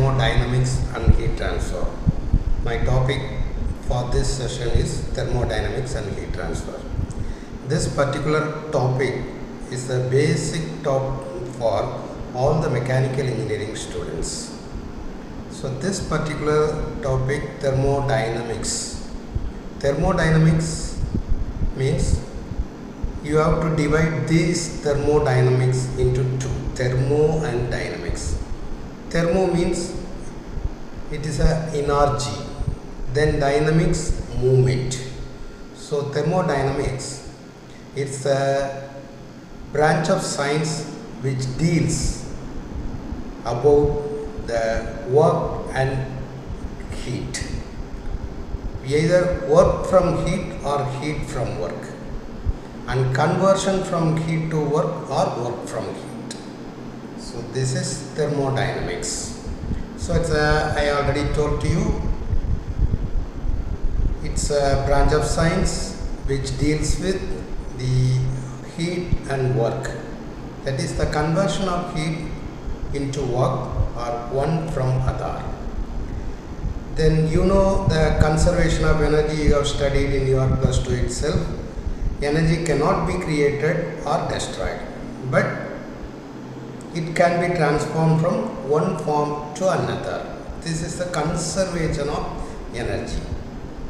thermodynamics and heat transfer. My topic for this session is thermodynamics and heat transfer. This particular topic is the basic topic for all the mechanical engineering students. So this particular topic, thermodynamics. Thermodynamics means you have to divide these thermodynamics into two, thermo and dynamics. Thermo means it is a energy, then dynamics movement. So thermodynamics, it's a branch of science which deals about the work and heat. We either work from heat or heat from work, and conversion from heat to work or work from heat. So this is thermodynamics. So it's I already told to you, it's a branch of science which deals with the heat and work. That is the conversion of heat into work or one from other. Then you know the conservation of energy you have studied in your plus 2 itself. Energy cannot be created or destroyed, but it can be transformed from one form to another. This is the conservation of energy.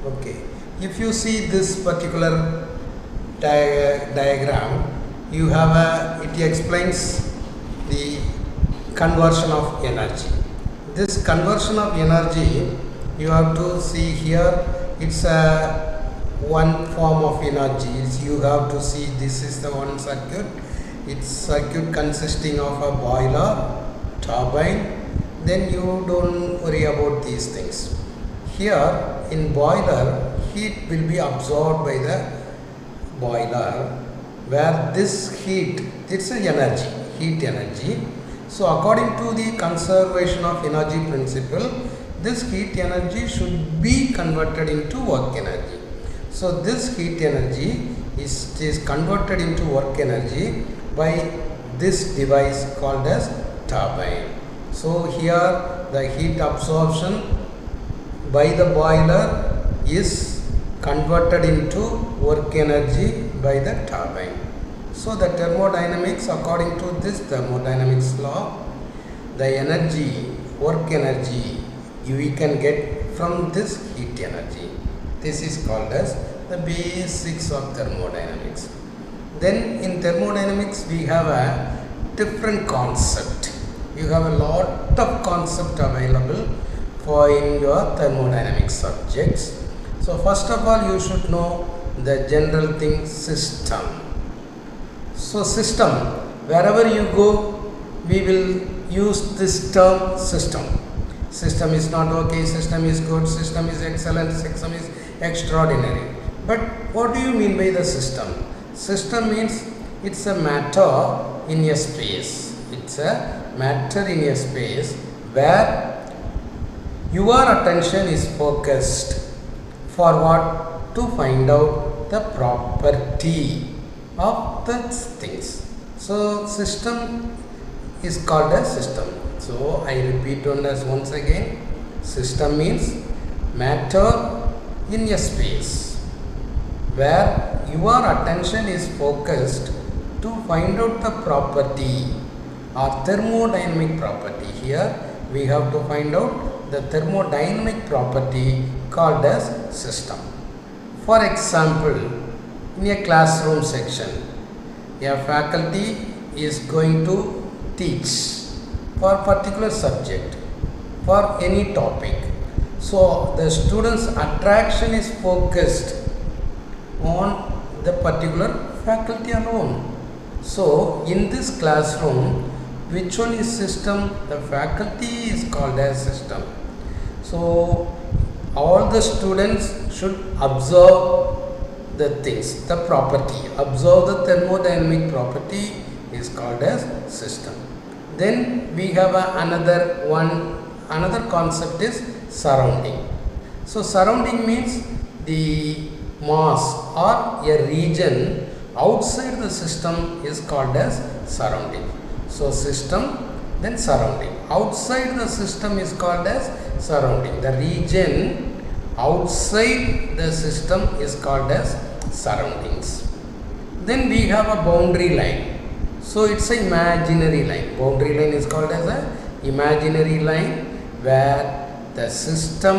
Okay. If you see this particular diagram, you have it explains the conversion of energy. This conversion of energy, you have to see here, it's a one form of energy. You have to see this is the one circuit. It's circuit consisting of a boiler, turbine. Then you don't worry about these things. Here in boiler, heat will be absorbed by the boiler, where this heat, it's an energy, heat energy. So according to the conservation of energy principle, this heat energy should be converted into work energy. So this heat energy is converted into work energy by this device called as turbine. So here the heat absorption by the boiler is converted into work energy by the turbine. So the thermodynamics, according to this thermodynamics law, the energy, work energy, we can get from this heat energy. This is called as the basics of thermodynamics. Then in thermodynamics we have a different concept. You have a lot of concept available for in your thermodynamics subjects. So first of all, you should know the general thing, system. So system, wherever you go, we will use this term system. System is not okay, system is good, system is excellent, system is extraordinary. But what do you mean by the system? System means it's a matter in a space. It's a matter in a space where your attention is focused for what? To find out the property of the things. So system is called a system. So I repeat on this once again. System means matter in a space where your attention is focused to find out the property or thermodynamic property. Here we have to find out the thermodynamic property called as system. For example, in a classroom section, a faculty is going to teach for a particular subject, for any topic. So the student's attraction is focused on the particular faculty alone. So in this classroom, which one is system? The faculty is called as system. So all the students should observe the things, the property, observe the thermodynamic property is called as system. Then we have another concept is surrounding. So surrounding means the mass or a region outside the system is called as surrounding. So system, then surrounding. outside the system is called as surrounding. The region outside the system is called as surroundings. Then we have a boundary line. So it's an imaginary line. Boundary line is called as a imaginary line where the system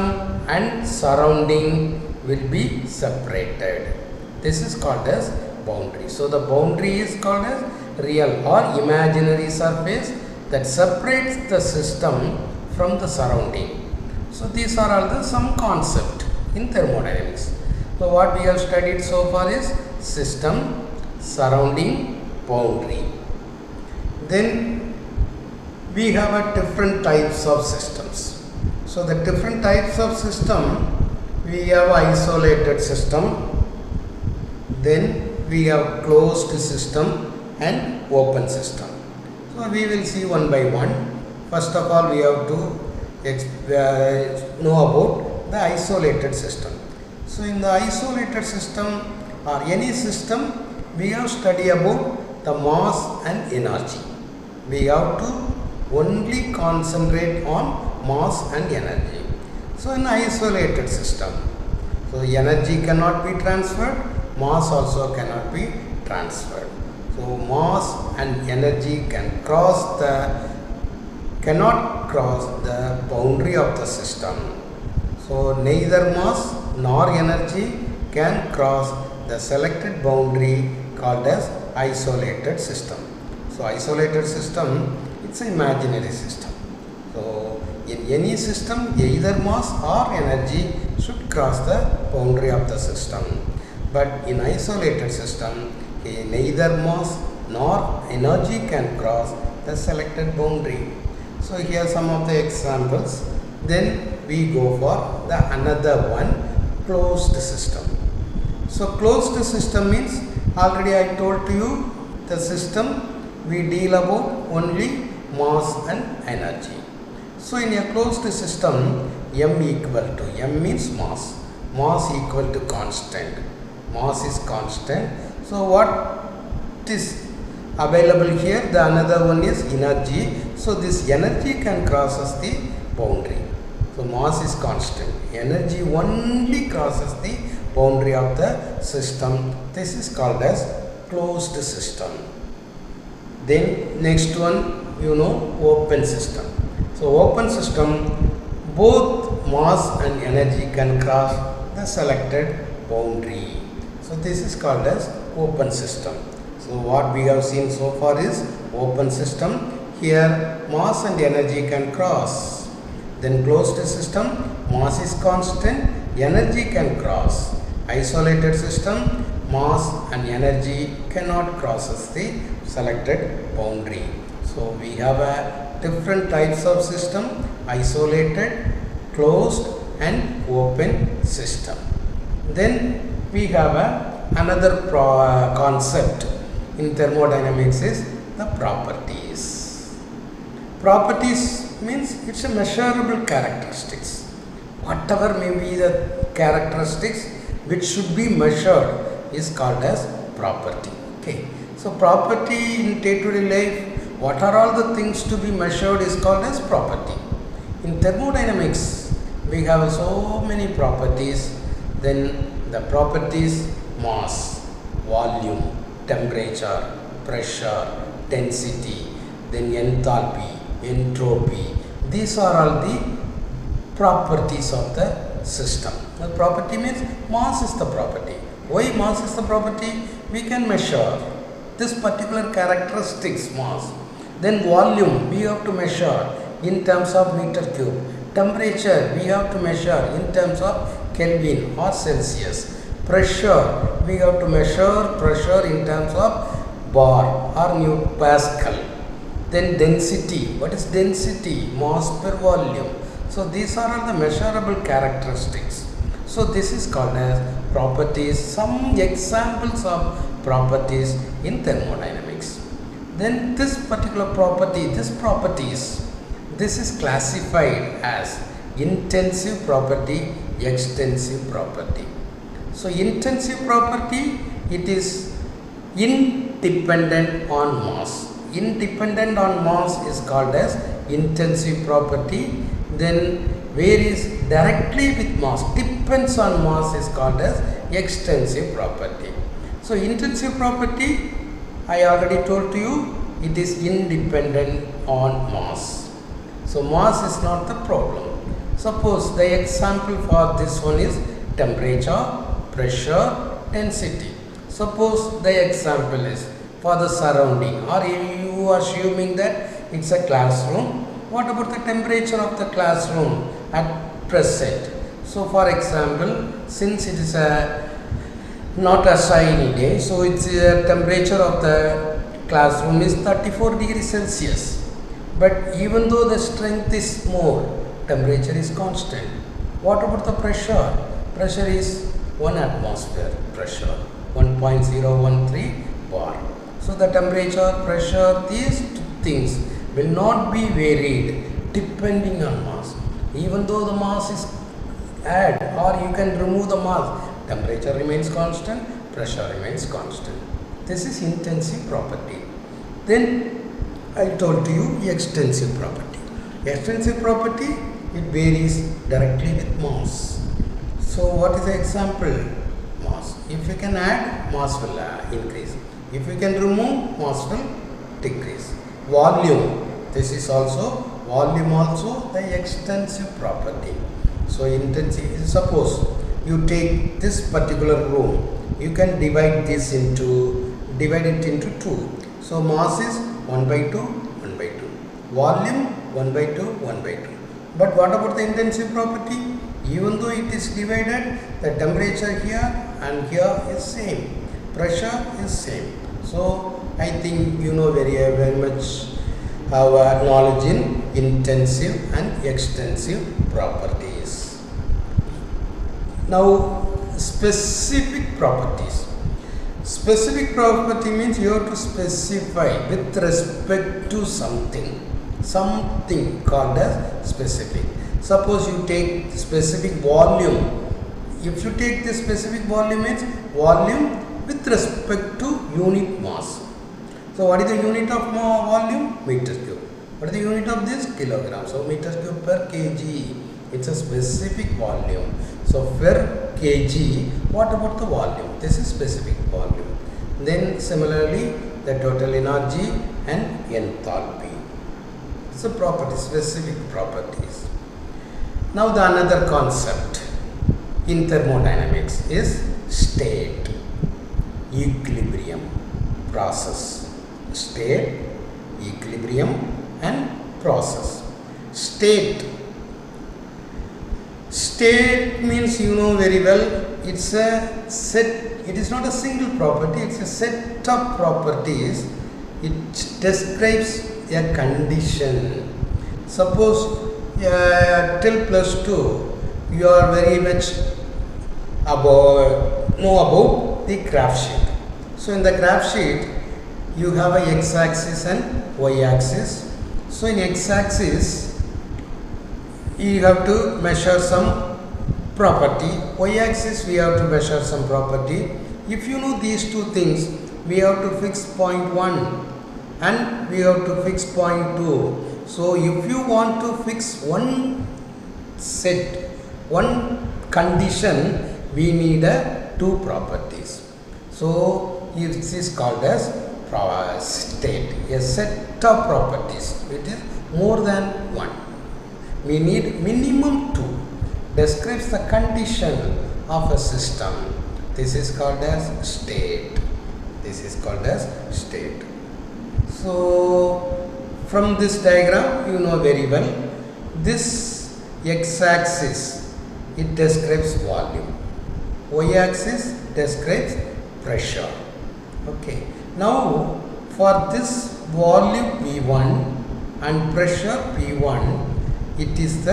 and surrounding will be separated. This is called as boundary. So the boundary is called as real or imaginary surface that separates the system from the surrounding. So these are all the some concept in thermodynamics. So what we have studied so far is system, surrounding, boundary. Then we have a different types of systems. So the different types of system, we have isolated system, then we have closed system and open system. So we will see one by one. First of all, we have to know about the isolated system. So in the isolated system or any system, we have study about the mass and energy. We have to only concentrate on mass and energy. So in isolated system, so energy cannot be transferred, mass also cannot be transferred. So mass and energy cannot cross the boundary of the system. So neither mass nor energy can cross the selected boundary called as isolated system. So isolated system, it's an imaginary system. So in any system, either mass or energy should cross the boundary of the system. But in isolated system, neither mass nor energy can cross the selected boundary. So here are some of the examples. Then we go for the another one, closed system. So closed system means, already I told to you, the system we deal about only mass and energy. So in a closed system, M equal to, M means mass, mass equal to constant, mass is constant. So what is available here, the another one is energy. So this energy can crosses the boundary. So mass is constant, energy only crosses the boundary of the system. This is called as closed system. Then next one, open system. So open system, both mass and energy can cross the selected boundary. So this is called as open system. So what we have seen so far is open system. Here mass and energy can cross. Then closed system, mass is constant, energy can cross. Isolated system, mass and energy cannot crosses the selected boundary. So we have a different types of system, isolated, closed and open system. Then we have another concept in thermodynamics is the properties. Properties means it's a measurable characteristics. Whatever may be the characteristics which should be measured is called as property. Okay. So property in day-to-day life, what are all the things to be measured is called as property. In thermodynamics, we have so many properties. Then the properties, mass, volume, temperature, pressure, density, then enthalpy, entropy. These are all the properties of the system. The property means mass is the property. Why mass is the property? We can measure this particular characteristics, mass. Then volume we have to measure in terms of meter cube. Temperature we have to measure in terms of Kelvin or Celsius. Pressure we have to measure pressure in terms of bar or Newton Pascal. Then density, what is density? Mass per volume. So these are all the measurable characteristics. So this is called as properties, some examples of properties in thermodynamics. Then this particular property, this is classified as intensive property, extensive property. So intensive property, it is independent on mass. Independent on mass is called as intensive property. Then where is directly with mass, depends on mass, is called as extensive property. So intensive property, I already told to you, it is independent on mass. So mass is not the problem. Suppose the example for this one is temperature, pressure, density. Suppose the example is for the surrounding, or you are assuming that it's a classroom. What about the temperature of the classroom at present? So for example, since it is not a shiny day, so it's the temperature of the classroom is 34 degrees Celsius. But even though the strength is more, temperature is constant. What about the pressure? Pressure is 1 atmosphere pressure, 1.013 bar. So the temperature, pressure, these things will not be varied depending on mass. Even though the mass is add or you can remove the mass, temperature remains constant, pressure remains constant. This is intensive property. Then I told to you extensive property. Extensive property, it varies directly with mass. So what is the example? Mass. If you can add, mass will increase. If you can remove, mass will decrease. Volume. This is also volume, also the extensive property. So intensive. Suppose you take this particular room, you can divide it into two. So mass is 1 by 2, 1 by 2. Volume 1 by 2, 1 by 2. But what about the intensive property? Even though it is divided, the temperature here and here is same. Pressure is same. So I think you know very much our knowledge in intensive and extensive properties. Now specific properties. Specific property means you have to specify with respect to something called as specific. Suppose you take specific volume. If you take the specific volume, means volume with respect to unit mass. So what is the unit of volume? Meter cube. What is the unit of this? Kilogram. So meter cube per kg. It's a specific volume. So per kg, what about the volume? This is specific volume. Then similarly, the total energy and enthalpy. So properties, specific properties. Now the another concept in thermodynamics is state, equilibrium, process. State, equilibrium and process. State means you know very well, it's a set, it is not a single property, it's a set of properties. It describes a condition. Suppose till plus 2 you are very much know about the graph sheet. So in the graph sheet you have a x-axis and y-axis. So in x-axis you have to measure some property, y-axis we have to measure some property. If you know these two things, we have to fix point 1 and we have to fix point 2. So if you want to fix one set, one condition, we need two properties. So this is called as state, a set of properties. It is more than one. We need minimum 2. Describes the condition of a system. This is called as state. This is called as state. So from this diagram you know very well, this x-axis it describes volume, y-axis describes pressure. Okay. Now for this volume P1 and pressure P1, it is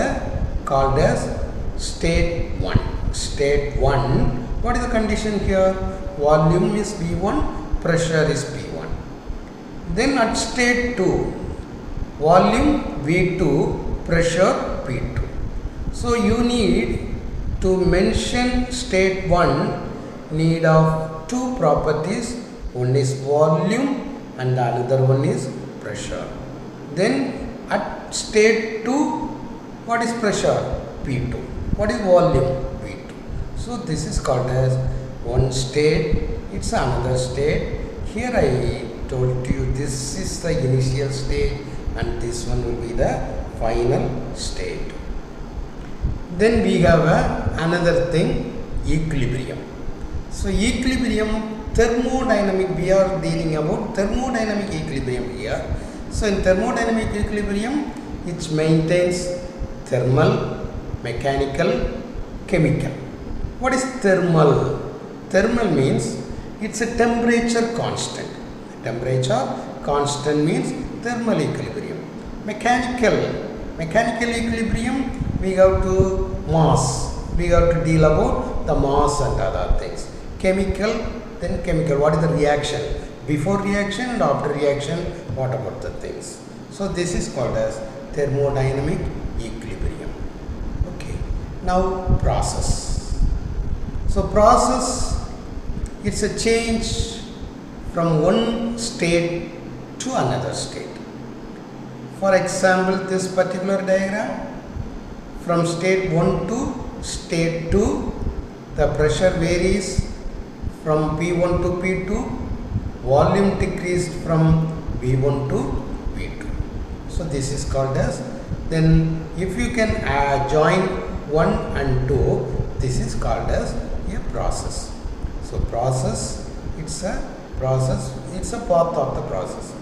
called as state 1. State 1, what is the condition here? Volume is P1, pressure is P1. Then at state 2, volume V2, pressure P2. So you need to mention state 1, need of two properties. One is volume and the another one is pressure. Then at state 2, what is pressure? P2. What is volume? V2. So this is called as one state, it's another state. Here I told you this is the initial state and this one will be the final state. Then we have another thing, equilibrium. So equilibrium, thermodynamic, we are dealing about thermodynamic equilibrium here. So in thermodynamic equilibrium, it maintains thermal, mechanical, chemical. What is thermal? Thermal means it's a temperature constant. Temperature constant means thermal equilibrium. Mechanical equilibrium, we have to mass. We have to deal about the mass and other things. Chemical, then chemical. What is the reaction? Before reaction and after reaction, what about the things? So this is called as thermodynamic equilibrium. Okay. Now process. So process, it's a change from one state to another state. For example, this particular diagram, from state 1 to state 2, the pressure varies from P1 to P2, volume decreased from V1 to V2. So this is called as, then if you can join 1 and 2, this is called as a process. So process, it's a process, it's a path of the process.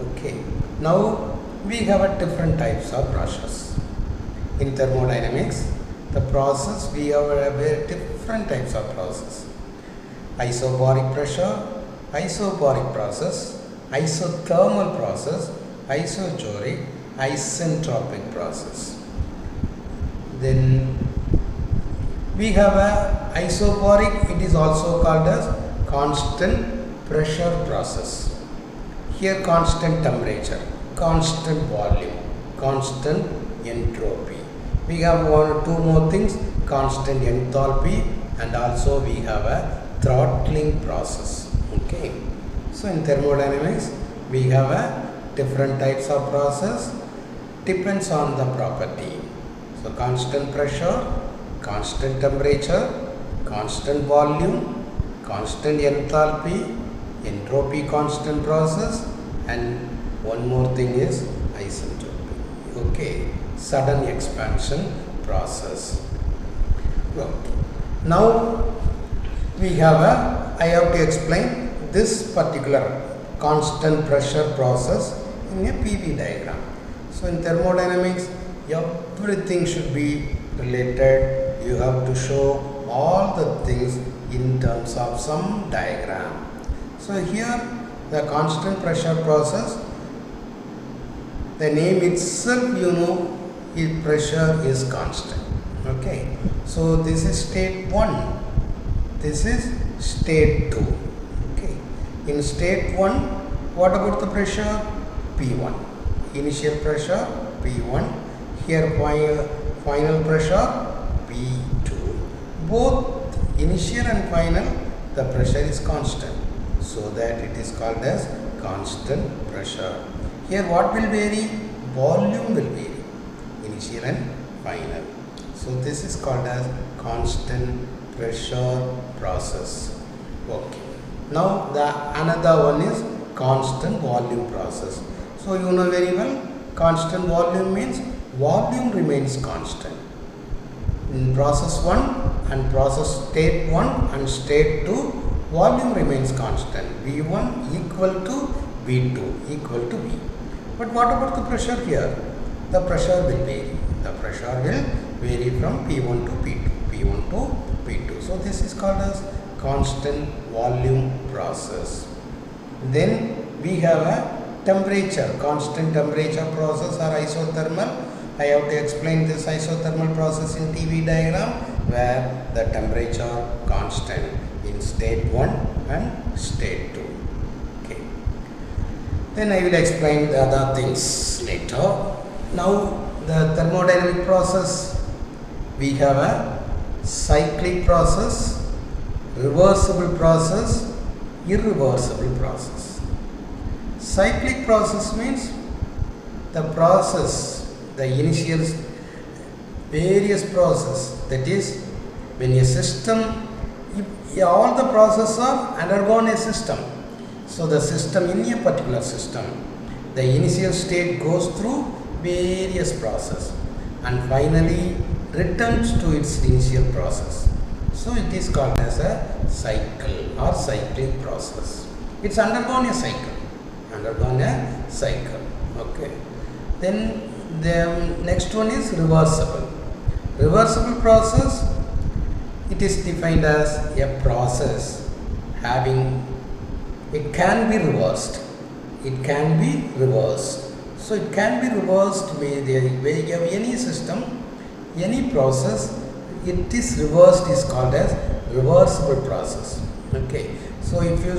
Okay. Now we have a different types of process. In thermodynamics, the process, we have a very different types of process. Isobaric pressure, isobaric process, isothermal process, isochoric, isentropic process. Then we have a isobaric, it is also called as constant pressure process. Here constant temperature, constant volume, constant entropy. We have one or two more things, constant enthalpy, and also we have a throttling process. Okay. So in thermodynamics, we have a different types of process, depends on the property. So constant pressure, constant temperature, constant volume, constant enthalpy, entropy constant process, and one more thing is isentropy. Okay, sudden expansion process. Okay. Now we have I have to explain this particular constant pressure process in a PV diagram. So in thermodynamics, everything should be related. You have to show all the things in terms of some diagram. So here the constant pressure process, the name itself, you know, its pressure is constant. Okay. So this is state 1. This is state 2. Okay. In state 1, what about the pressure? P1. Initial pressure P1. Here final pressure P2. Both initial and final, the pressure is constant. So that it is called as constant pressure. Here what will vary? Volume will vary. Initial and final. So this is called as constant pressure process. Okay. Now the another one is constant volume process. So you know very well, constant volume means volume remains constant. In process 1 and process state 1 and state 2, volume remains constant. V1 equal to V2 equal to V. But what about the pressure here? The pressure will vary. The pressure will vary from P1 to P2, P1 to P2. So this is called as constant volume process. Then we have a temperature, constant temperature process or isothermal. I have to explain this isothermal process in TV diagram where the temperature constant in state 1 and state 2. Okay. Then I will explain the other things later. Now the thermodynamic process, we have a cyclic process, reversible process, irreversible process. Cyclic process means the process, the initial various process, that is when a system, all the processes are undergone a system. So the system, in a particular system, the initial state goes through various processes and finally returns to its initial process. So it is called as a cycle or cyclic process. It's undergone a cycle. Okay. Then the next one is reversible. Reversible process, it is defined as a process having, it can be reversed. It can be reversed. So it can be reversed where you have any system, any process, it is reversed is called as reversible process. Okay. So if you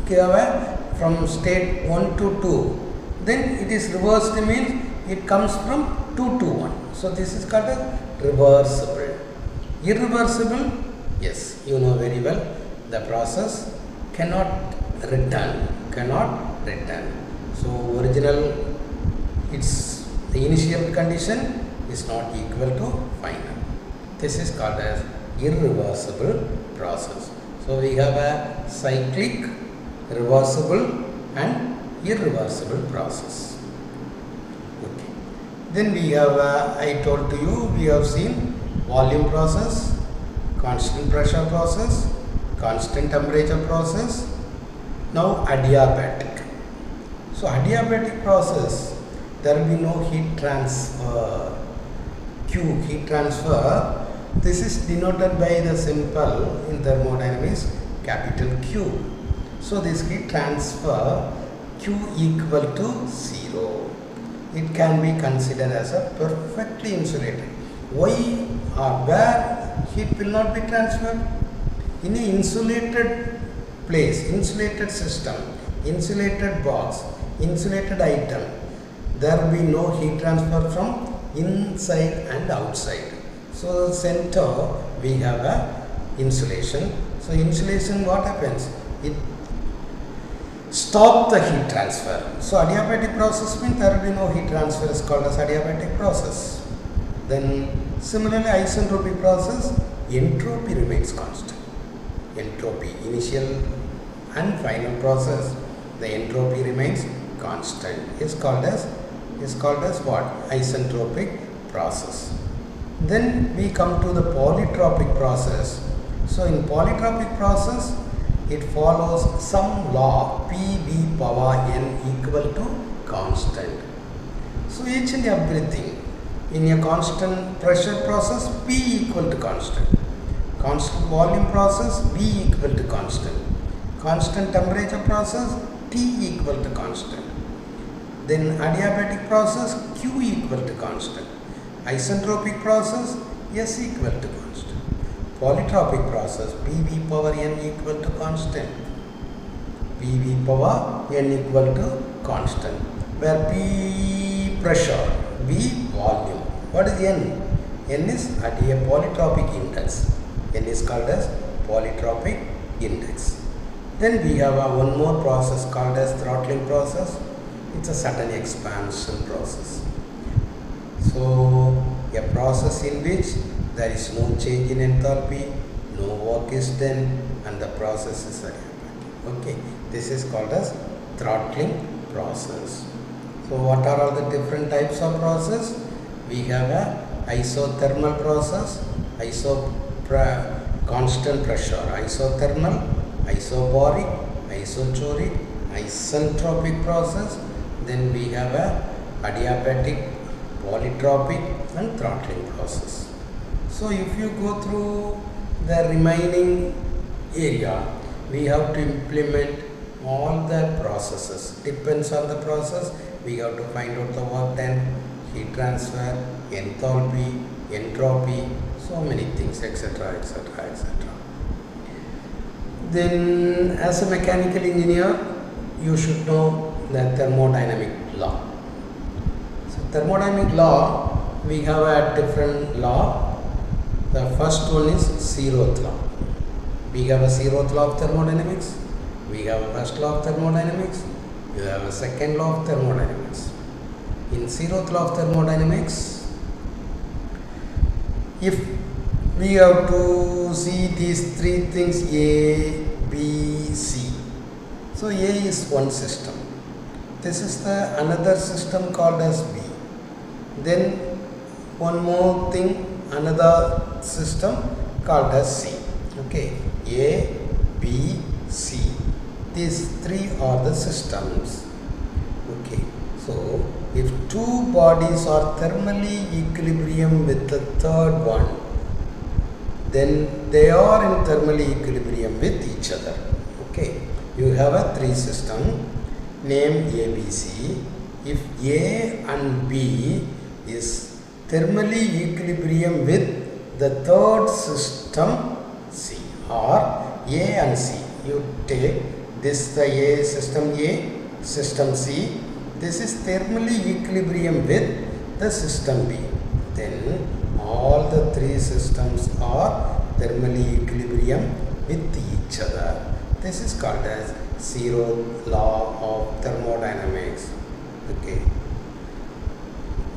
give from state 1 to 2, then it is reversed means it comes from 2 to 1. So this is called as reversible. Irreversible, yes, you know very well, the process cannot return. So original, its the initial condition is not equal to final. This is called as irreversible process. So we have a cyclic, reversible and irreversible process. Okay. Then we have, I told to you, we have seen volume process, constant pressure process, constant temperature process. Now adiabatic. So adiabatic process, there will be no heat transfer. Q, heat transfer. This is denoted by the symbol in thermodynamics, capital Q. So this heat transfer, Q equal to 0. It can be considered as a perfectly insulated. Why or where heat will not be transferred? In an insulated place, insulated system, insulated box, insulated item, there will be no heat transfer from inside and outside. So center we have a insulation. So insulation, what happens? It stops the heat transfer. So adiabatic process means there will be no heat transfer, is called as adiabatic process. Then similarly isentropic process, entropy remains constant. Entropy, initial and final process, the entropy remains constant, is called as what? Isentropic process. Then we come to the polytropic process. So in polytropic process, it follows some law, P power n equal to constant. So each and everything in a constant pressure process, P equal to constant. Constant volume process, V equal to constant. Constant temperature process, T equal to constant. Then adiabatic process, Q equal to constant. Isentropic process, S equal to constant. Polytropic process, PV power n equal to constant. PV power n equal to constant. Where P pressure, V volume. What is N? N is at a polytropic index. N is called as polytropic index. Then we have one more process called as throttling process. It's a sudden expansion process. So a process in which there is no change in enthalpy, no work is done, and the process is adiabatic. Okay, this is called as throttling process. So what are all the different types of process? We have a isothermal process, constant pressure, isothermal, isobaric, isochoric, isentropic process. Then we have a adiabatic, polytropic and throttling process. So if you go through the remaining area, we have to implement all the processes. Depends on the process, we have to find out the work done, heat transfer, enthalpy, entropy, so many things, etc., etc., etc. Then as a mechanical engineer, you should know the thermodynamic law. So thermodynamic law, we have a different law. The first one is zeroth law. We have a zeroth law of thermodynamics. We have a first law of thermodynamics. We have a second law of thermodynamics. In zeroth law of thermodynamics, if we have to see these three things A, B, C. So A is one system. This is the another system called as B. Then one more thing, another system called as C. Okay, A, B, C. These three are the systems. Okay, so if two bodies are thermally equilibrium with the third one, then they are in thermally equilibrium with each other. Okay, you have a three system named ABC. If A and B is thermally equilibrium with the third system C, or A and C, you take this the A, system C. This is thermally equilibrium with the system B. Then all the three systems are thermally equilibrium with each other. This is called as zeroth law of thermodynamics. Okay.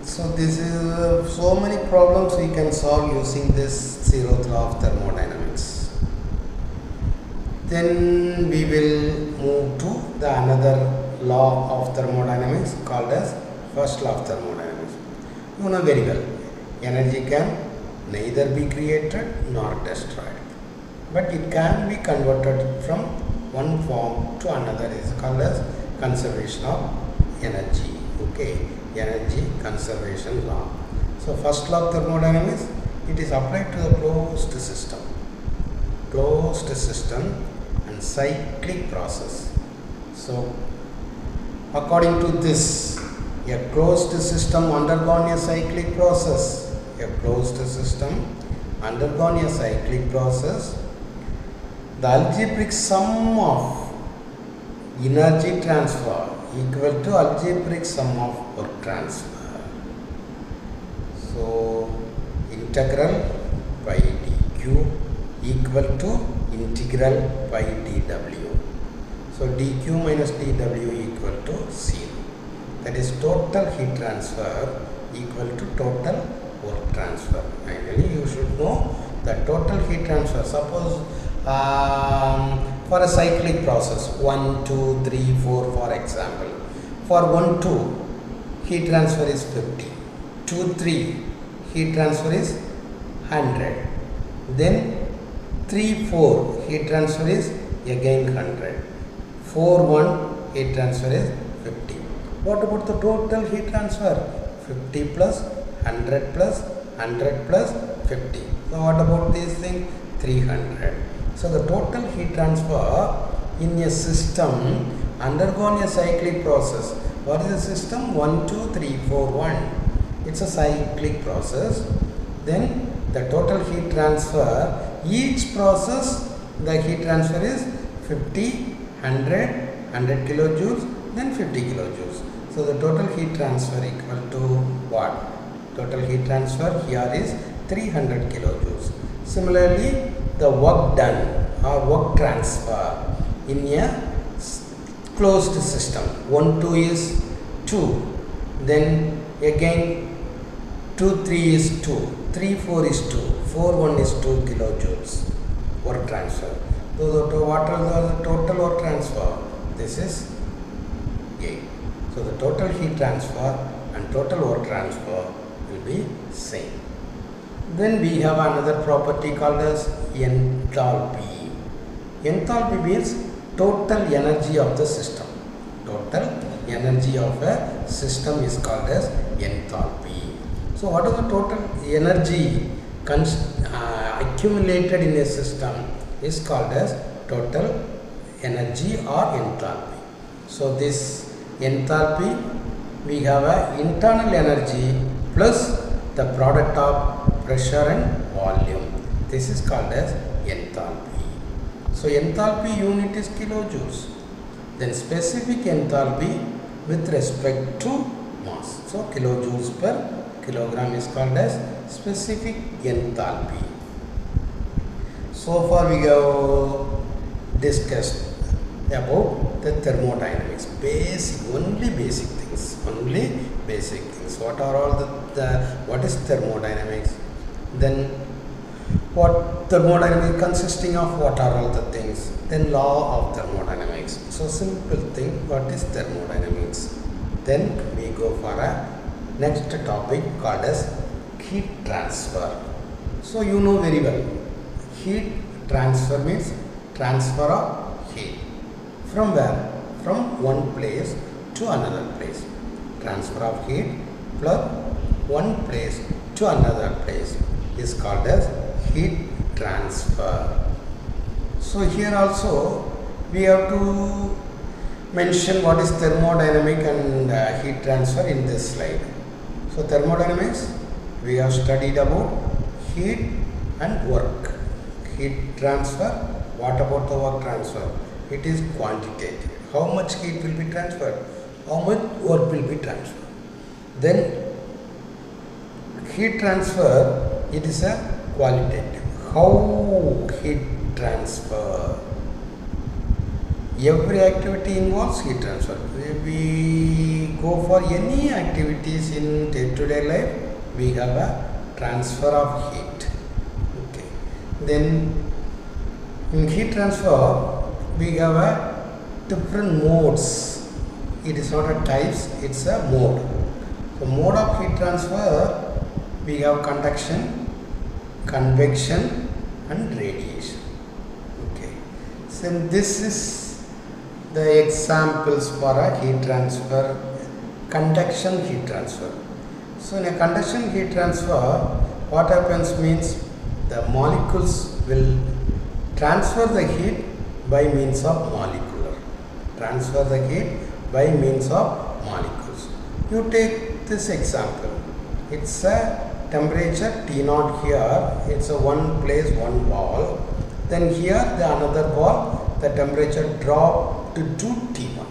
So this is so many problems we can solve using this zeroth law of thermodynamics. Then we will move to the another law of thermodynamics called as first law of thermodynamics. You know very well, energy can neither be created nor destroyed, but it can be converted from one form to another. Is called as conservation of energy. Okay, energy conservation law. So first law of thermodynamics, it is applied to the closed system and cyclic process. So according to this, a closed system undergone a cyclic process. A closed system undergone a cyclic process. The algebraic sum of energy transfer equal to algebraic sum of work transfer. So integral by dq equal to integral by dw. So dq minus dw equal to 0. That is total heat transfer equal to total work transfer. Finally, you should know that total heat transfer. Suppose for a cyclic process 1, 2, 3, 4 for example. For 1, 2 heat transfer is 50. 2, 3 heat transfer is 100. Then 3, 4 heat transfer is again 100. 4, 1 heat transfer is 50. What about the total heat transfer? 50 plus 100 plus 100 plus 50. So what about this thing? 300. So the total heat transfer in a system undergone a cyclic process. What is the system? 1, 2, 3, 4, 1. It's a cyclic process. Then the total heat transfer, each process the heat transfer is 50, 100, 100 kilojoules, then 50 kilojoules. So the total heat transfer equal to what? Total heat transfer here is 300 kilojoules. Similarly, the work done or work transfer in a closed system. 1, 2 is 2. Then again 2, 3 is 2. 3, 4 is 2. 4, 1 is 2 kilojoules work transfer. So what are the total work transfer? This is 8. So the total heat transfer and total work transfer will be same. Then we have another property called as enthalpy. Enthalpy means total energy of the system. Total energy of a system is called as enthalpy. So what is the total energy accumulated in a system is called as total energy or enthalpy. So this enthalpy, we have a internal energy plus the product of pressure and volume. This is called as enthalpy. So enthalpy unit is kilojoules. Then specific enthalpy with respect to mass. So kilojoules per kilogram is called as specific enthalpy. So far we have discussed about the thermodynamics, only basic things, only basic things. What are all what is thermodynamics? Then what thermodynamics consisting of, what are all the things? Then law of thermodynamics. So simple thing, what is thermodynamics? Then we go for a next topic called as heat transfer. So you know very well, heat transfer means transfer of heat. From where? From one place to another place. Transfer of heat plus one place to another place is called as heat transfer. So here also we have to mention what is thermodynamic and heat transfer in this slide. So thermodynamics, we have studied about heat and work. Heat transfer, what about the work transfer? It is quantitative. How much heat will be transferred? How much work will be transferred? Then heat transfer, it is a qualitative. How heat transfer? Every activity involves heat transfer. We go for any activities in day-to-day life, we have a transfer of heat. Okay. Then in heat transfer, we have a different modes. It is not a types, it's a mode. So mode of heat transfer, we have conduction, convection and radiation. Okay. So this is the examples for a heat transfer, conduction heat transfer. So in a conduction heat transfer, what happens means the molecules will transfer the heat by means of molecular. Transfer the heat by means of molecules. You take this example. It's a temperature T0 here. It's a one place, one wall. Then here the another wall, the temperature dropped to T1.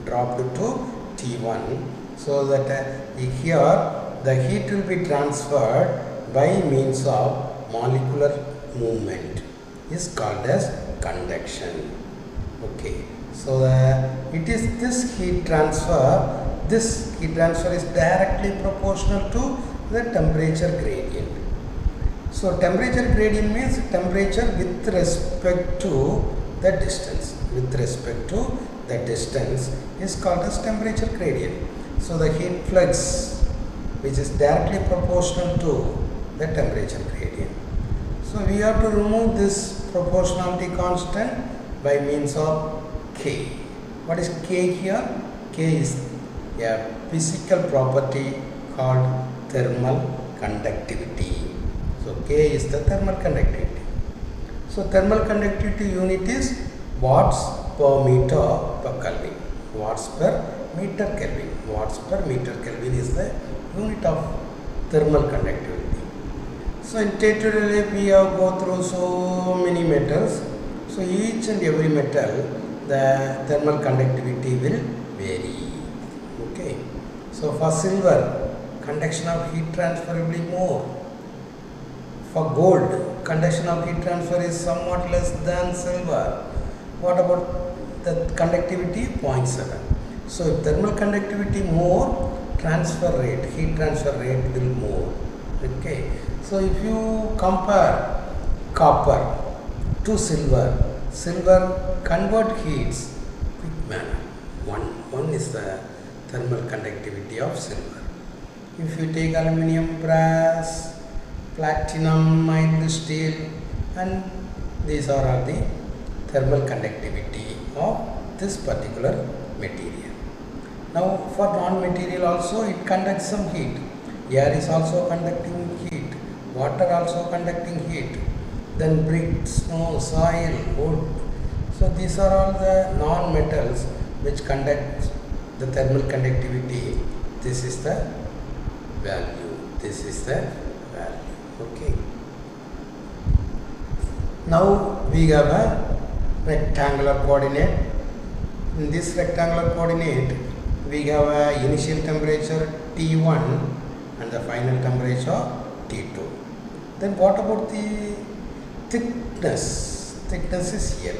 Dropped to T1. So that here the heat will be transferred by means of molecular movement. Is called as conduction. Okay. So it is this heat transfer. This heat transfer is directly proportional to the temperature gradient. So temperature gradient means temperature with respect to the distance. With respect to the distance is called as temperature gradient. So the heat flux, which is directly proportional to the temperature gradient. So we have to remove this proportionality constant by means of K. What is K here? K is a physical property called thermal conductivity. So K is the thermal conductivity. So thermal conductivity unit is watts per meter per Kelvin. Watts per meter Kelvin. Watts per meter Kelvin is the unit of thermal conductivity. So in day-to-day life we have go through so many metals. So each and every metal, the thermal conductivity will vary. Okay. So for silver, conduction of heat transfer will be more. For gold, conduction of heat transfer is somewhat less than silver. What about the conductivity? 0.7. So if thermal conductivity more, transfer rate, heat transfer rate will more. Okay. So if you compare copper to silver, silver convert heats quick manner. One is the thermal conductivity of silver. If you take aluminium, brass, platinum, mild steel, and these are all the thermal conductivity of this particular material. Now for non-material also it conducts some heat. Air is also conducting heat. Water also conducting heat. Then brick, snow, soil, wood. So these are all the non-metals which conduct the thermal conductivity. This is the value. This is the value. Okay. Now we have a rectangular coordinate. In this rectangular coordinate, we have a initial temperature T1 and the final temperature T2. Then what about the thickness? Thickness is L.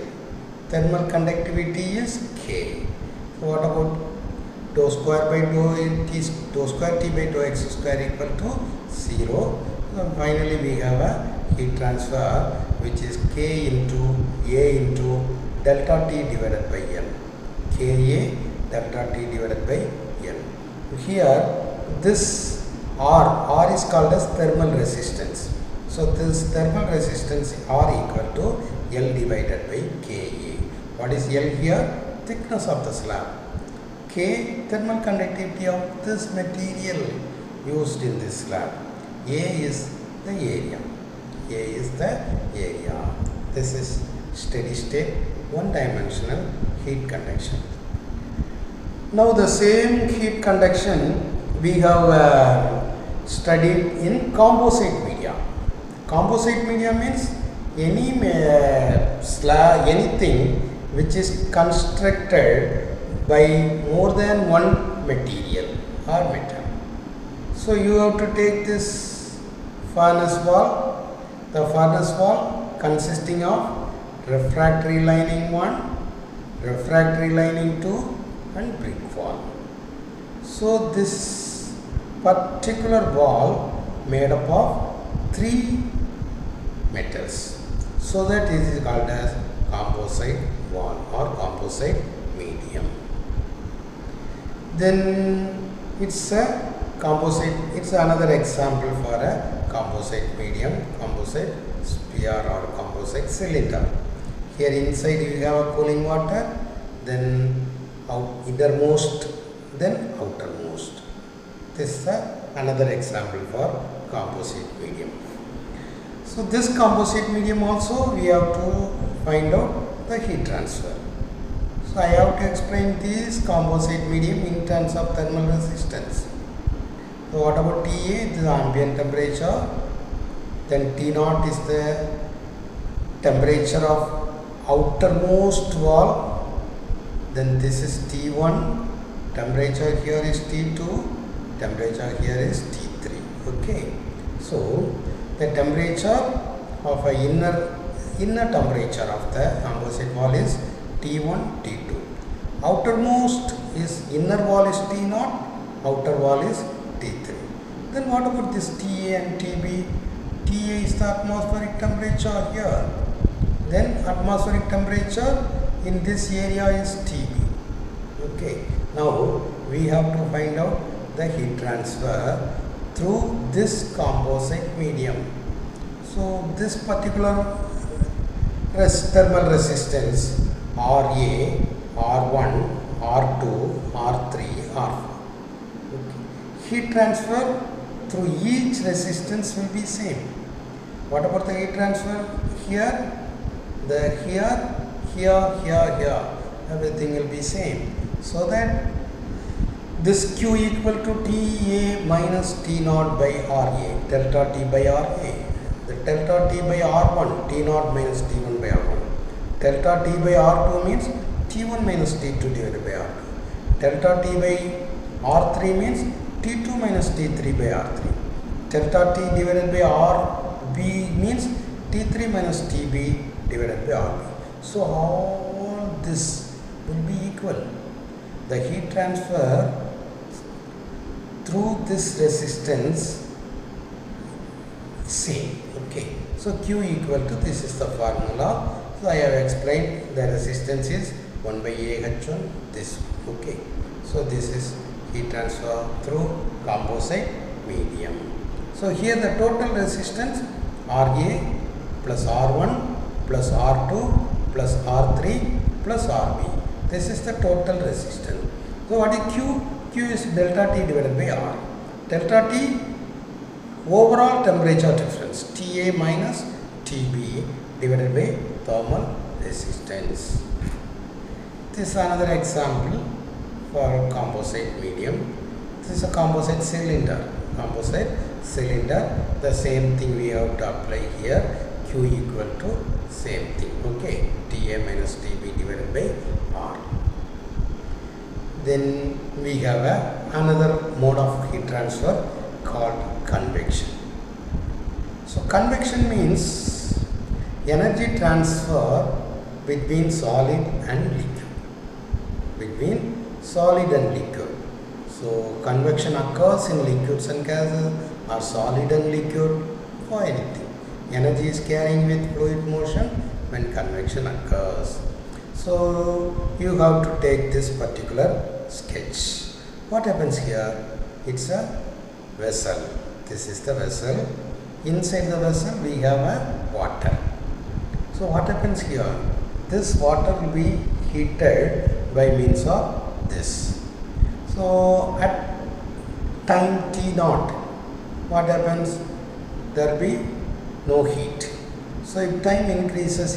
Thermal conductivity is K. So what about dou square by dou square T by dou x square equal to 0. So finally we have a heat transfer which is K into A into delta T divided by N. Ka delta T divided by N. Here this R is called as thermal resistance. So this thermal resistance R equal to L divided by Ka. What is L here? Thickness of the slab. K, thermal conductivity of this material used in this slab. A is the area. A is the area. This is steady state, one-dimensional heat conduction. Now the same heat conduction we have studied in composite media. Composite media means any slab, anything which is constructed by more than one material or metal. So you have to take this furnace wall, the furnace wall consisting of refractory lining 1, refractory lining 2 and brick wall. So this particular wall made up of 3 metals. So that is called as composite wall or composite medium. Then it's a composite, it's another example for a composite medium, composite sphere or composite cylinder. Here inside you have a cooling water, then innermost, then outermost. This is another example for composite medium. So this composite medium also we have to find out the heat transfer. So I have to explain this composite medium in terms of thermal resistance. So what about TA? This is ambient temperature. Then T0 is the temperature of outermost wall. Then this is T1. Temperature here is T2. Temperature here is T3. Okay. So the temperature of a inner temperature of the composite wall is T1, T2. Outermost is inner wall is T0, outer wall is T3. Then what about this TA and TB? TA is the atmospheric temperature here. Then atmospheric temperature in this area is TB. Okay. Now we have to find out the heat transfer through this composite medium. So this particular thermal resistance RA, R1, R2, R3, R4. Okay. Heat transfer through each resistance will be same. What about the heat transfer here? Here, everything will be same. So that this Q equal to TA minus T0 by RA, delta T by RA. The delta T by R1, T0 minus T1 by R1. Delta T by R2 means T1 minus T2 divided by R2. Delta T by R3 means T2 minus T3 by R3. Delta T divided by RB means T3 minus TB divided by RB. So all this will be equal. The heat transfer through this resistance same. Okay. So Q equal to, this is the formula. So I have explained the resistance is 1 by AH1, this one. Okay. So this is heat transfer through composite medium. So here the total resistance RA plus R1 plus R2 plus R3 plus RB. This is the total resistance. So what is Q? Q is delta T divided by R. Delta T, overall temperature difference, TA minus TB divided by thermal resistance. This is another example for composite medium. This is a composite cylinder. Composite cylinder, the same thing we have to apply here. Q equal to same thing. Okay, TA minus TB divided by R. Then we have another mode of heat transfer called convection. So convection means energy transfer between solid and liquid. Between solid and liquid. So convection occurs in liquids and gases or solid and liquid for anything. Energy is carrying with fluid motion when convection occurs. So you have to take this particular sketch. What happens here? It's a vessel. This is the vessel. Inside the vessel we have a water. So what happens here? This water will be heated by means of this. So at time T naught, what happens? There will be no heat. So if time increases,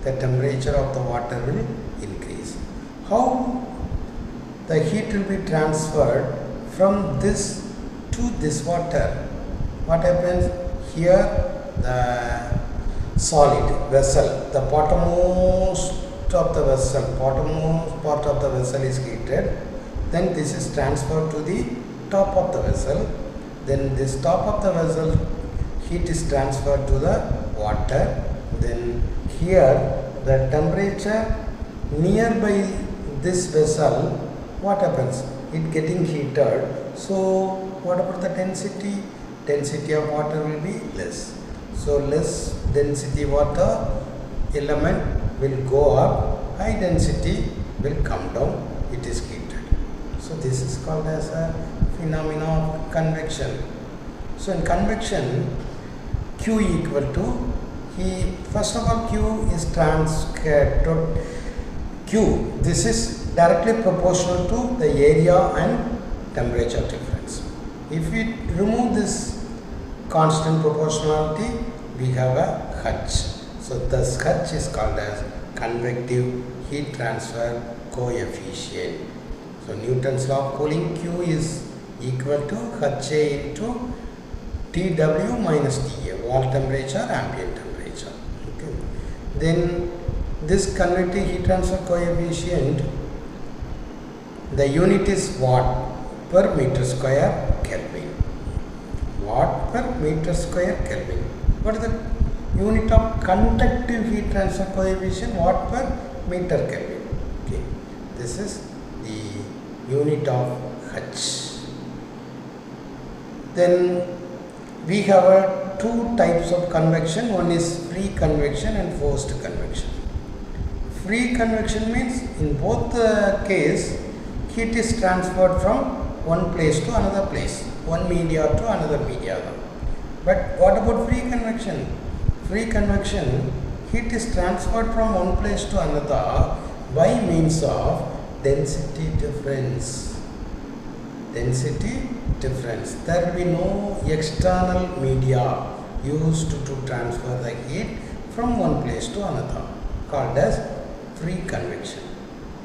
the temperature of the water will increase. How the heat will be transferred from this to this water? What happens? Here the solid vessel, the bottommost of the vessel, bottommost part of the vessel is heated. Then this is transferred to the top of the vessel. Then this top of the vessel heat is transferred to the water. Then here the temperature nearby this vessel, what happens? It getting heated. So what about the density? Density of water will be less. So less density water element will go up, high density will come down, it is heated. So this is called as a phenomenon of convection. So in convection, Q equal to, first of all Q is Q, this is directly proportional to the area and temperature difference. If we remove this constant proportionality, we have a H. So this H is called as convective heat transfer coefficient. So Newton's law of cooling, Q is equal to HA into TW minus TA, wall temperature, ambient temperature. Okay. Then this convective heat transfer coefficient, the unit is watt per meter square Kelvin. Watt per meter square Kelvin. What is the unit of conductive heat transfer coefficient? Watt per meter Kelvin. Okay. This is the unit of H. Then we have two types of convection. One is free convection and forced convection. Free convection means in both the case heat is transferred from one place to another place, one media to another media. But what about free convection? Free convection, heat is transferred from one place to another by means of density difference. Density difference. There will be no external media used to transfer the heat from one place to another, called as free convection.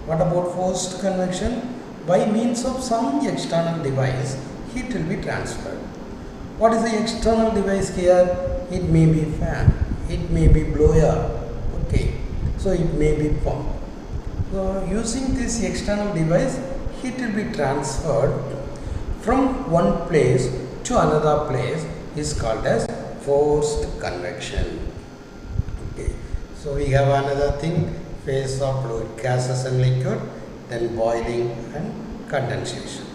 What about forced convection? By means of some external device, heat will be transferred. What is the external device here? It may be fan, it may be blower, okay. So it may be pump. So using this external device, heat will be transferred from one place to another place is called as forced convection. Okay. So we have another thing, phase of fluid, gases and liquid, then boiling and condensation.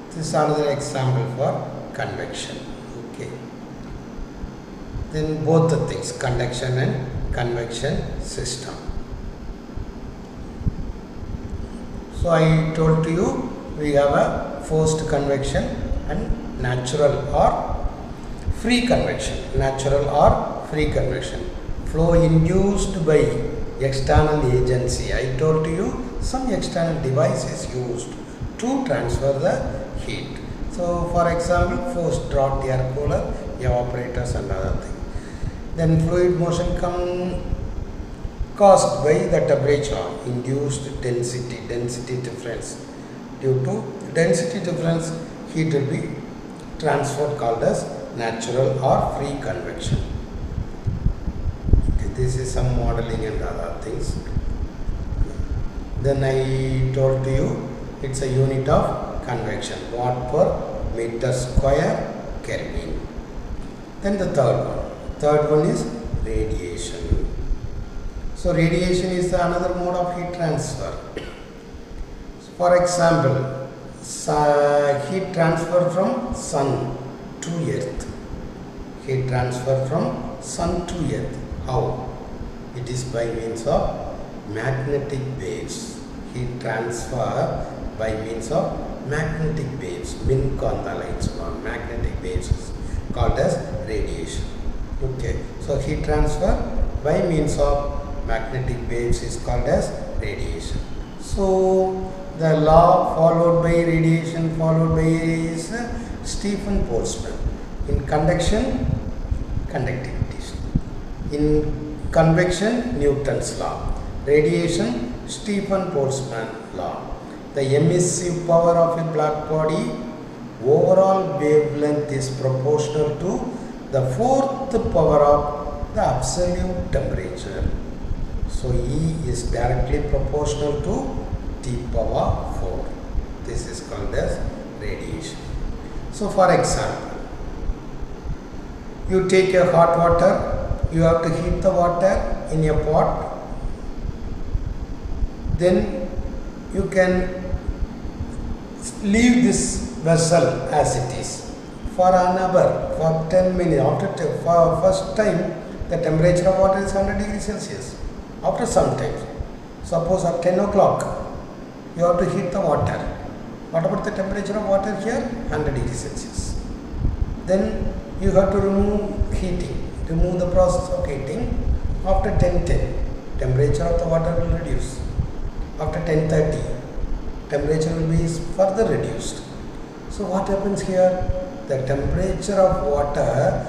This is another example for convection. Okay. Then both the things, conduction and convection system. So I told to you we have a forced convection and natural or free convection. Natural or free convection. Flow induced by external agency. I told to you some external device is used to transfer the heat. So for example, forced draught air cooler, evaporators and other things. Then fluid motion caused by the temperature, induced density difference. Due to density difference, heat will be transferred, called as natural or free convection. Okay, this is some modeling and other things. Then I told to you it's a unit of convection, watt per meter square Kelvin. Then the third one is radiation. So radiation is another mode of heat transfer. For example, heat transfer from sun to earth. Heat transfer from sun to earth. How? It is by means of magnetic waves. Heat transfer by means of magnetic waves. Magnetic waves is called as radiation. Okay. So heat transfer by means of magnetic waves is called as radiation. So the law followed by radiation followed by is Stephen Boltzmann. In conduction, conductivity. In convection, Newton's law. Radiation, Stephen Boltzmann law. The emissive power of a black body overall wavelength is proportional to the fourth power of the absolute temperature. So E is directly proportional to T power 4. This is called as radiation. So for example, you take a hot water, you have to heat the water in a pot, then you can leave this vessel as it is for an hour, for 10 minutes. After for first time, the temperature of water is 100 degrees Celsius. After some time, suppose at 10 o'clock, you have to heat the water. What about the temperature of water here? 100 degrees Celsius. Then you have to remove heating, remove the process of heating. After 10:10, temperature of the water will reduce. After 10:30, temperature will be further reduced. So what happens here? The temperature of water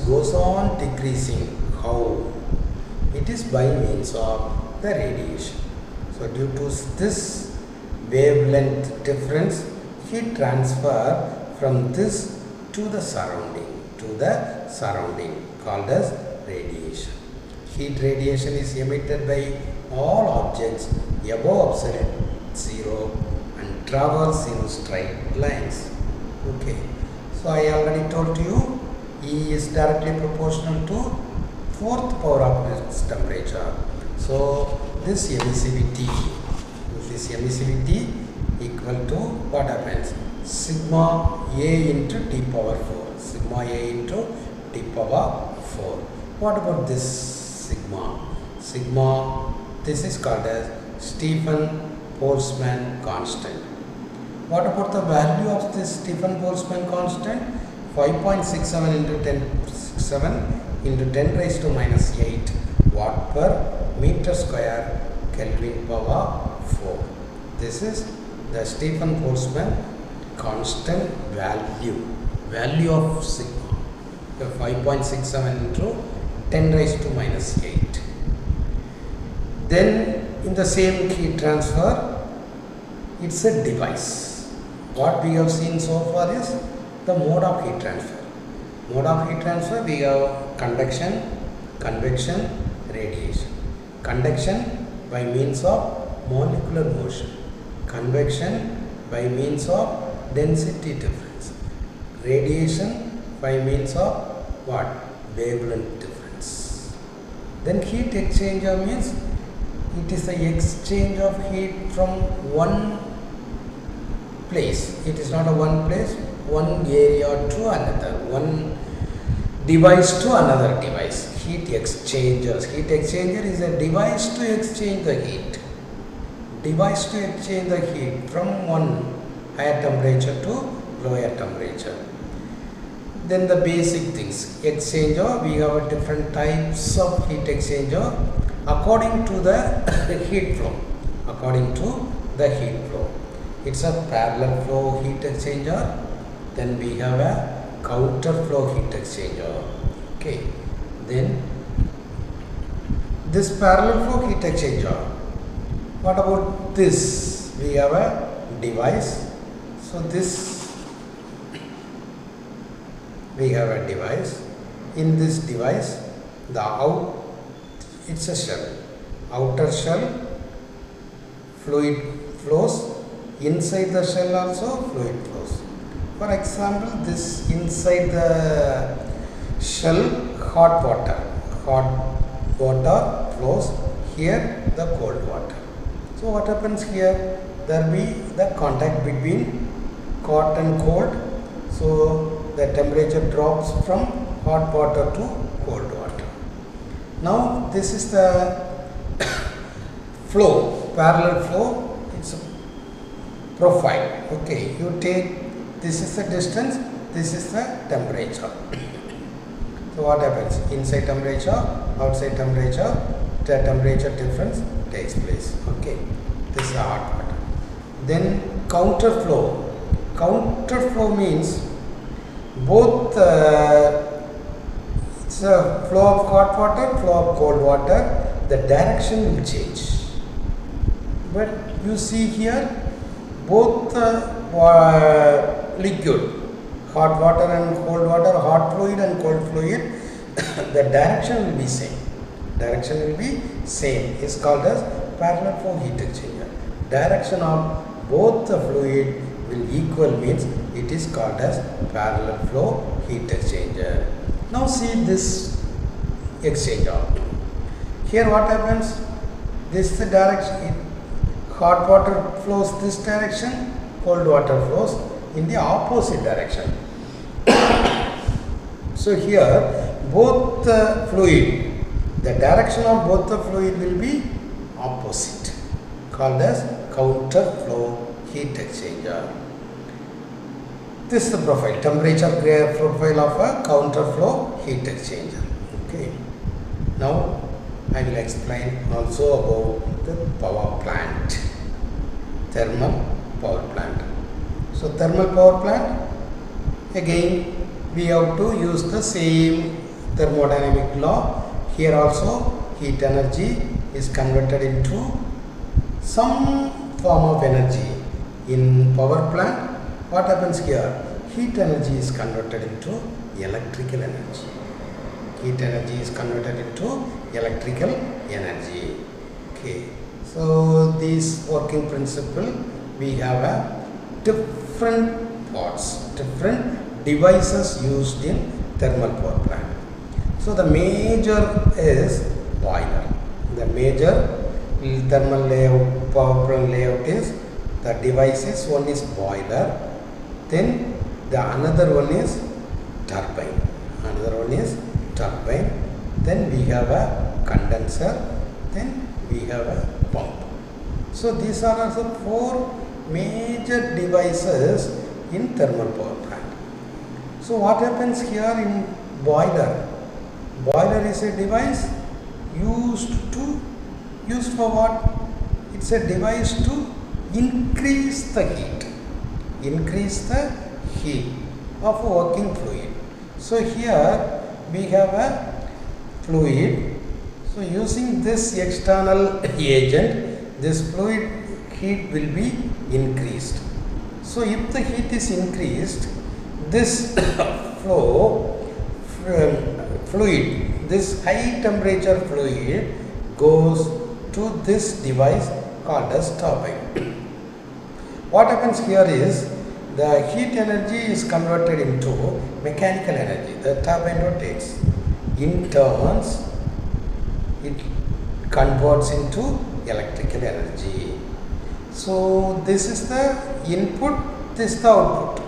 goes on decreasing. How? It is by means of the radiation. So due to this wavelength difference, heat transfer from this to the surrounding called as radiation. Heat radiation is emitted by all objects above absolute zero and travels in straight lines. Okay. So I already told you E is directly proportional to fourth power of its temperature. So this emissivity equal to what happens? Sigma A into T power 4. Sigma A into T power 4. What about this sigma? Sigma, this is called as Stephen Boltzmann constant. What about the value of this Stephen Boltzmann constant? 5.67 into 10 raised to minus 8 watt per meter square Kelvin power 4. This is the Stephen Boltzmann constant value of sigma. 5.67 into 10 raised to minus 8. Then in the same heat transfer, it's a device. What we have seen so far is the mode of heat transfer. Mode of heat transfer, we have conduction, convection, radiation. Conduction by means of molecular motion. Convection by means of density difference. Radiation by means of what? Wavelength difference. Then heat exchanger means it is the exchange of heat from one place. It is not a one place, one area to another, one device to another device. Heat exchangers. Heat exchanger is a device to exchange the heat. Device to exchange the heat from one higher temperature to lower temperature. Then the basic things. Exchanger, we have different types of heat exchanger according to the heat flow. According to the heat flow. It's a parallel flow heat exchanger. Then we have a counter flow heat exchanger. Okay. Then this parallel flow heat exchanger. What about this? We have a device. So this we have a device. In this device, it's a shell. Outer shell, fluid flows. Inside the shell also fluid flows. For example, this inside the shell, hot water flows. Here the cold water. So what happens here? there will be the contact between hot and cold. So the temperature drops from hot water to cold water. Now this is the flow, parallel flow. It's a profile. Okay, you take, this is the distance, this is the temperature. So what happens? Inside temperature, outside temperature, the temperature difference takes place. Okay, this is the hot water. Then counterflow. Counterflow means both it's a flow of hot water, flow of cold water, the direction will change. But you see here, both liquid, hot water and cold water, hot fluid and cold fluid, the direction will be same. Direction will be same. It's called as parallel flow heat exchanger. Direction of both the fluid will equal means it is called as parallel flow heat exchanger. Now see this exchanger. Here what happens? This is the direction. Hot water flows this direction, cold water flows in the opposite direction. So here both the fluid, the direction of both the fluid will be opposite, called as counter flow heat exchanger. This is the profile, temperature profile of a counter flow heat exchanger. Okay. Now I will explain also about the power plant, thermal power plant. So thermal power plant, again we have to use the same thermodynamic law. Here also heat energy is converted into some form of energy. In power plant, what happens here? Heat energy is converted into electrical energy. Heat energy is converted into electrical energy. Okay. So this working principle, we have a different parts, different devices used in thermal power plant. So the major is boiler. The major thermal layout, power plant layout is the devices. One is boiler, then the another one is turbine. Another one is turbine. Then we have a condenser. Then we have a pump. So these are also four major devices in thermal power plant. So what happens here in boiler? Boiler is a device used for what? It's a device to increase the heat. Increase the heat of a working fluid. So here we have a fluid. So using this external agent, this fluid heat will be increased. So if the heat is increased, this fluid, this high temperature fluid goes to this device called as turbine. What happens here is the heat energy is converted into mechanical energy. The turbine rotates. In turns, it converts into electrical energy. So this is the input, this is the output.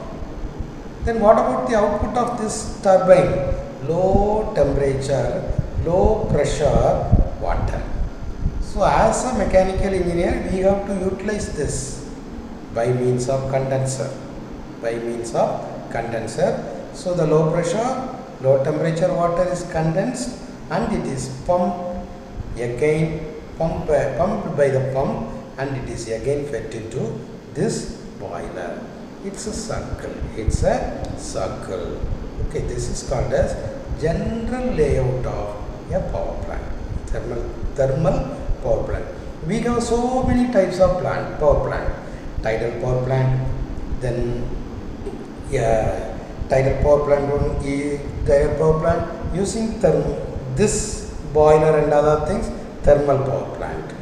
Then what about the output of this turbine? Low temperature, low pressure water. So as a mechanical engineer, we have to utilize this by means of condenser. By means of condenser. So the low pressure, low temperature water is condensed and it is pumped again, pumped by the pump, and it is again fed into this boiler. It's a circle. It's a circle. Okay, this is called as general layout of a power plant. Thermal power plant. We have so many types of power plant. Tidal power plant, then tidal power plant, tidal power plant using this boiler and other things, thermal power plant.